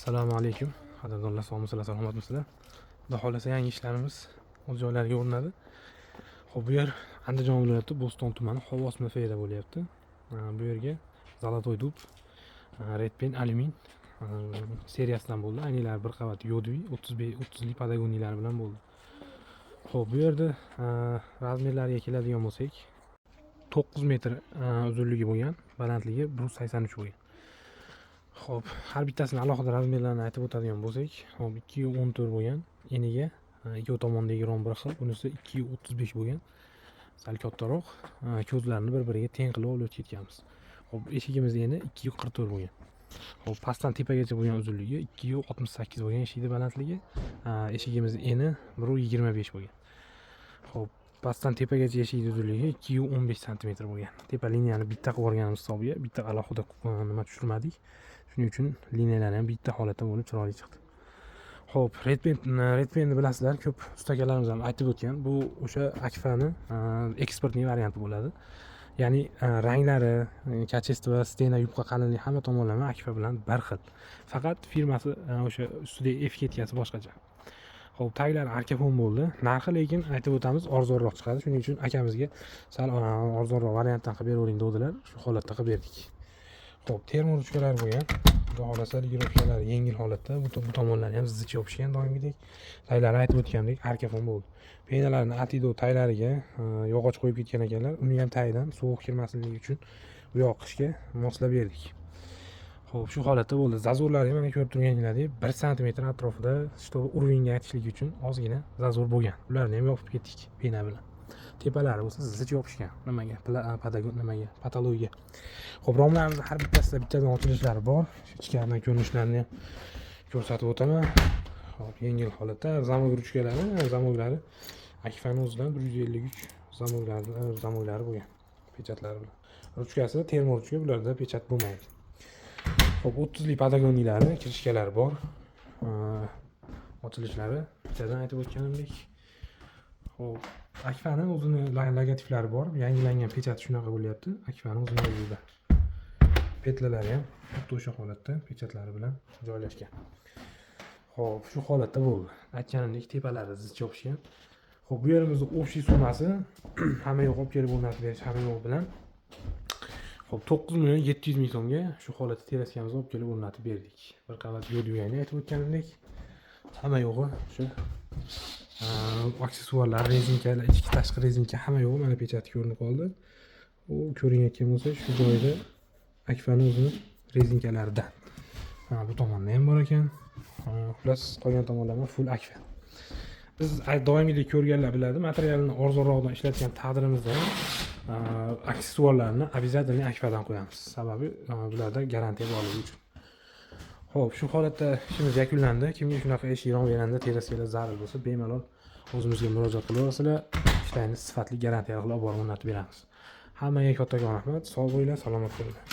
Assalomu alaykum. Qadrdonlar, sog'misizlar, salomatmisizlar? Xudo xolasa yangi ishlarimiz o'z joylariga o'rnadi. Xo'p, bu yer Andijon viloyati Bo'ston tumani Xovos MFda bo'lyapti. Bu yerga Zolotoy dub, Red Pen alyumin seriyasidan bo'ldi. Aynilar bir qavat yodviy 30 lik podagoniyalar bilan bo'ldi. Xo'p, bu yerda razmerlariga keladigan bo'lsak, 9 metr uzunligi bo'lgan, balandligi 183 bo'lgan. Xo'p, har bittasini alohida razmerlarini aytib o'tadigan bo'lsak, hop 2.14 bo'lgan, eniga ikki tomondagi rom bir xil, bunisi 2.35 bo'lgan. Sal kattaroq, ko'zlarini bir-biriga teng qilib olib ketganmiz. Hop, eshigimiz eni 2.44 bo'lgan. Hop, pastdan tepagacha bo'lgan uzunligi 2.68 bo'lgan, eshikning balandligi, eshigimiz eni 1.25 bo'lgan. Hop, pastdan tepagacha eshikning uzunligi 2.15 sm bo'lgan. Tepa liniyani bitta qilib olganimiz hisobiga, bitta alohida nima tushirmadik. Shuning uchun liniyalar ham bitta holatda bo'lib chiroyli chiqdi. Xo'p, Red Penni bilasizlar, ko'p ustakalarimiz ham aytib o'tgan. Bu o'sha Akfa'ni eksportniy varianti bo'ladi. Ya'ni ranglari, kачество, stena, yubqa qalinligi hamma tomonlama Akfa bilan bir xil. Faqat firmasi o'sha ustidagi etiketkasi boshqacha. Xo'p, taglari arkafon bo'ldi. Narxi lekin aytib o'tamiz, arzonroq chiqadi. Shuning uchun akamizga sal arzonroq variantdan qilib beravering dedilar. Shu holatda qilib berdik. Xo'p, termor ruchkalar bo'lgan. Xudo xolasa ligirovkalar yengil holatda, bu tomonlari ham zich yopishgan doimgidek. Taglari aytib o'tgandek arkafon bo'ldi. Penalarni Atido taglariga yog'och qo'yib ketgan ekanlar. Uni ham tagdan sovuq kirmasligi uchun bu yoqishga moslab berdik. Xo'p, shu holatda bo'ldi. Zazorlari mana ko'rib turganingizdek 1 sm atrofida, чтобы уровеньga aytishlik uchun ozgina zazor bo'lgan. Ularni ham yopib ketdik pena bilan. Tepalari bo'lsa zich yopishgan. Nimaga? Nimaga? Patologiya. Xo'p, romlarimizda har bittasida bittadan ochilishlari bor. Ichkaridan ko'rinishlarini ham ko'rsatib o'taman. Xo'p, yengil holatda zamok ruchkalari Akfa'ning o'zidan 153 zamoklari bo'lgan. Pechatlari bilan. Ruchkasi termor ruchka, bularda pechat bo'lmaydi. Xo'p, 30 lik podagoniylari, kirishkalari bor. Ochilishlari bittadan aytib o'tganimdek. Xo'p, Akfa'ning o'zini logotiflari bor. Yangilangan pechat shunaqa bo'lyapti. Akfa'ning o'zini o'zida. Petlalari ham xuddi o'sha holatda pechatlari bilan joylashgan. Xo'p, shu holatda bo'ldi. Aytganimdek, tepalari zich yopishgan. Xo'p, bu yerimizning общий summasi hamma yo'q olib kelib o'rnatib berish hamma yo'q bilan. Xo'p, 9.700.000 so'mga shu holatda teraskamizni olib kelib o'rnatib berdik. Bir qavat yo'l yugani aytib o'tganimdek, hamma yo'g'i shu aksessuarlar, rezinkalar, ichki tashqi rezinka hamma yo'g'i mana pechati ko'rinib qoldi. U ko'rinayotgan bo'lsa, shu joyda Akfa'ning o'zini rezinkalaridan. Bu tomonda ham bor ekan. Xullas, qolgan tomonlama full Akfa. Biz doimgidek ko'rganlar biladi, materialni arzonroqdan ishlatgan taqdirimizda aksessuarlarni обязательно Akfa'dan qo'yamiz. Sababi bularda garantiya borligi uchun. Xo'p, shu holatda ishimiz yakunlandi. Kimga shunaqa ish iron beranda teraskalar zarur bo'lsa, bemalol o'zimizga murojaat qilaverasizlar. Ishlarni sifatli garantiya qilib olib borib o'rnatib beramiz. Hammaga kattakon rahmat. Sog' bo'linglar, salomat bo'linglar.